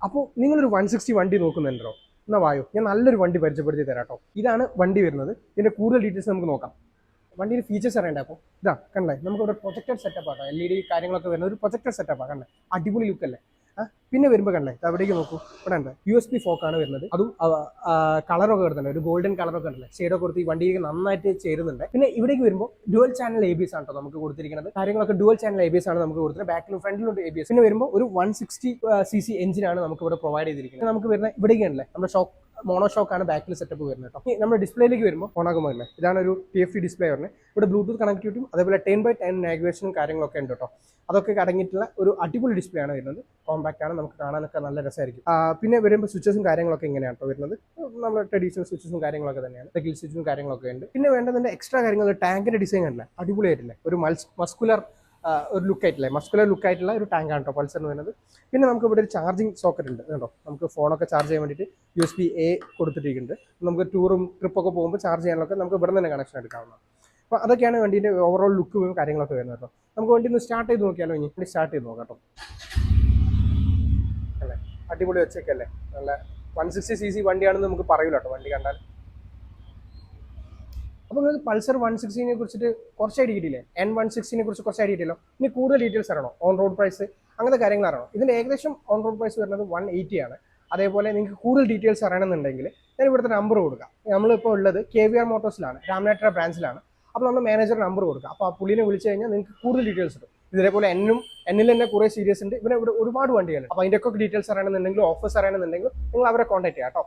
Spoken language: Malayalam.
അപ്പോൾ നിങ്ങളൊരു 160 വണ്ടി നോക്കുന്നുണ്ടോ? എന്നാൽ വായോ, ഞാൻ നല്ലൊരു വണ്ടി പരിചയപ്പെടുത്തി തരാം കേട്ടോ. ഇതാണ് വണ്ടി വരുന്നത്. ഇതിൻ്റെ കൂടുതൽ ഡീറ്റെയിൽസ് നമുക്ക് നോക്കാം. വണ്ടിയുടെ ഫീച്ചേഴ്സ് അറിയണ്ട. അപ്പോൾ ഇതാ കണ്ടേ, നമുക്കിവിടെ പ്രൊജക്റ്റഡ് സെറ്റപ്പ് ആട്ടോ. LED കാര്യങ്ങളൊക്കെ വരുന്ന ഒരു പ്രൊജക്റ്റഡ് സെറ്റപ്പാണ്. കണ്ടേ, അടിപൊളി ലുക്ക് അല്ലേ? പിന്നെ വരുമ്പോൾ കണ്ടേ, അവിടേക്ക് നോക്കൂ, ഇവിടെ ഉണ്ട് USB ഫോക്കാണ് വരുന്നത്. അതും കളറൊക്കെ വരുന്നുണ്ട്, ഒരു ഗോൾഡൻ കളറൊക്കെ ഉണ്ടല്ലേ, ഷെയ്ഡൊക്കെ കൊടുത്ത് ഈ വണ്ടിക്ക് നന്നായിട്ട് ചേരുന്നുണ്ട്. പിന്നെ ഇവിടേക്ക് വരുമ്പോൾ ഡുവൽ ചാനൽ ABS ആണ് കേട്ടോ നമുക്ക് കൊടുത്തിരിക്കുന്നത്. കാര്യങ്ങളൊക്കെ ഡുവൽ ചാനൽ ABS ആണ് നമുക്ക് കൊടുത്തിട്ട്, ബാക്കിലും ഫ്രണ്ടിലും ABS. പിന്നെ വരുമ്പോൾ ഒരു 160cc എഞ്ചിനാണ് നമുക്ക് ഇവിടെ പ്രൊവൈഡ് ചെയ്തിരിക്കുന്നത്. നമുക്ക് വരുന്ന ഇവിടേക്ക് ഉണ്ടല്ലേ, നമ്മുടെ ഷോക്ക് മോണോ ഷോക്കാണ് ബാക്കിൽ സെറ്റപ്പ് വരുന്നത് കേട്ടോ. നമ്മുടെ ഡിസ്പ്ലേയിലേക്ക് വരുമ്പോൾ ഓണാകുമ്പോൾ അല്ലേ, ഇതാണ് ഒരു TFT ഡിസ്പ്ലേ വരുന്നത്. ഇവിടെ ബ്ലൂടൂത്ത് കണക്ടിവിറ്റിയും അതേപോലെ 10x10 നാവിഗേഷനും കാര്യങ്ങളൊക്കെ ഉണ്ട് കേട്ടോ. അതൊക്കെ അടങ്ങിയിട്ടുള്ള ഒരു അടിപൊളി ഡിസ്പ്ലേ ആണ് വരുന്നത്. കോമ്പാക്റ്റ് ആണ്, നമുക്ക് കാണാനൊക്കെ നല്ല രസമായിരിക്കും. പിന്നെ വരുമ്പോൾ സ്വിച്ചസും കാര്യങ്ങളൊക്കെ ഇങ്ങനെയാണ് കേട്ടോ വരുന്നത്. നമ്മുടെ ട്രഡീഷണൽ സ്വിച്ചസും കാര്യങ്ങളൊക്കെ തന്നെയാണ്. കിൽ സ്വിച്ചും കാര്യങ്ങളൊക്കെ ഉണ്ട്. പിന്നെ വേണ്ടതിൻ്റെ എക്സ്ട്രാ കാര്യങ്ങൾ, ടാങ്കിൻ്റെ ഡിസൈൻ അല്ല, അടിപൊളിയായിട്ടില്ലേ, ഒരു മസ്കുലർ ഒരു ലുക്കായിട്ടില്ലേ, മസ്കുലർ ലുക്കായിട്ടുള്ള ഒരു ടാങ്കാണ് കേട്ടോ പൾസറിന് വരുന്നത്. പിന്നെ നമുക്ക് ഇവിടെ ഒരു ചാർജിങ് സോക്കറ്റ് ഉണ്ട് കേട്ടോ. നമുക്ക് ഫോണൊക്കെ ചാർജ് ചെയ്യാൻ വേണ്ടിയിട്ട് USB-A കൊടുത്തിട്ടുണ്ട്. നമുക്ക് ടൂറും ട്രിപ്പൊക്കെ പോകുമ്പോൾ ചാർജ് ചെയ്യാനൊക്കെ നമുക്ക് ഇവിടെ തന്നെ കണക്ഷൻ എടുക്കാവുന്നതാണ്. അപ്പോൾ അതൊക്കെയാണ് വണ്ടീൻ്റെ ഓവറോൾ ലുക്കും കാര്യങ്ങളൊക്കെ വരുന്നത് കേട്ടോ. നമുക്ക് വണ്ടി ഒന്ന് സ്റ്റാർട്ട് ചെയ്ത് നോക്കിയാലോ? ഇനി വണ്ടി സ്റ്റാർട്ട് ചെയ്ത് നോക്കാം കേട്ടോ. അല്ലേ, അടിപൊളി വെച്ചേക്കല്ലേ, നല്ല 160cc വണ്ടിയാണെന്ന് നമുക്ക് പറയൂല കേട്ടോ വണ്ടി കണ്ടാൽ. അപ്പോൾ നിങ്ങൾക്ക് പൾസർ 160നെ കുറിച്ചിട്ട് കുറച്ച് ഐഡിയ കിട്ടിയില്ലേ? N160നെ കുറിച്ച് കുറച്ച് ഐഡിയ കിട്ടിയല്ലോ. ഇനി കൂടുതൽ ഡീറ്റെയിൽസ് അറിയണോ? ഓൺ റോഡ് പ്രൈസ് അങ്ങനത്തെ കാര്യങ്ങൾ അറിയണോ? ഇതിൻ്റെ ഏകദേശം ഓൺ റോഡ് പ്രൈസ് വരുന്നത് 180 ആണ്. അതേപോലെ നിങ്ങൾക്ക് കൂടുതൽ ഡീറ്റെയിൽസ് അറിയണമെന്നുണ്ടെങ്കിൽ ഞാൻ ഇവിടുത്തെ നമ്പർ കൊടുക്കാം. നമ്മളിപ്പോൾ ഉള്ളത് KVR മോട്ടോഴ്സിലാണ്, രാമനാട്ടുകര ബ്രാഞ്ചിലാണ്. അപ്പോൾ നമ്മൾ മാനേജർ നമ്പർ കൊടുക്കുക. അപ്പോൾ ആ പുള്ളിനെ വിളിച്ചു കഴിഞ്ഞാൽ നിങ്ങൾക്ക് കൂടുതൽ ഡീറ്റെയിൽസ് കിട്ടും. ഇതേപോലെ എന്നിൽ തന്നെ കുറേ സീരീസ് ഉണ്ട്. ഇവിടെ ഒരുപാട് വണ്ടികളുണ്ട്. അപ്പോൾ അതിൻ്റെയൊക്കെ ഡീറ്റെയിൽസ് അറിയണമെന്നുണ്ടെങ്കിൽ, ഓഫേഴ്സ് അറിയണമെന്നുണ്ടെങ്കിൽ നിങ്ങൾ അവരെ കോൺടാക്ട് ചെയ്യാം കേട്ടോ.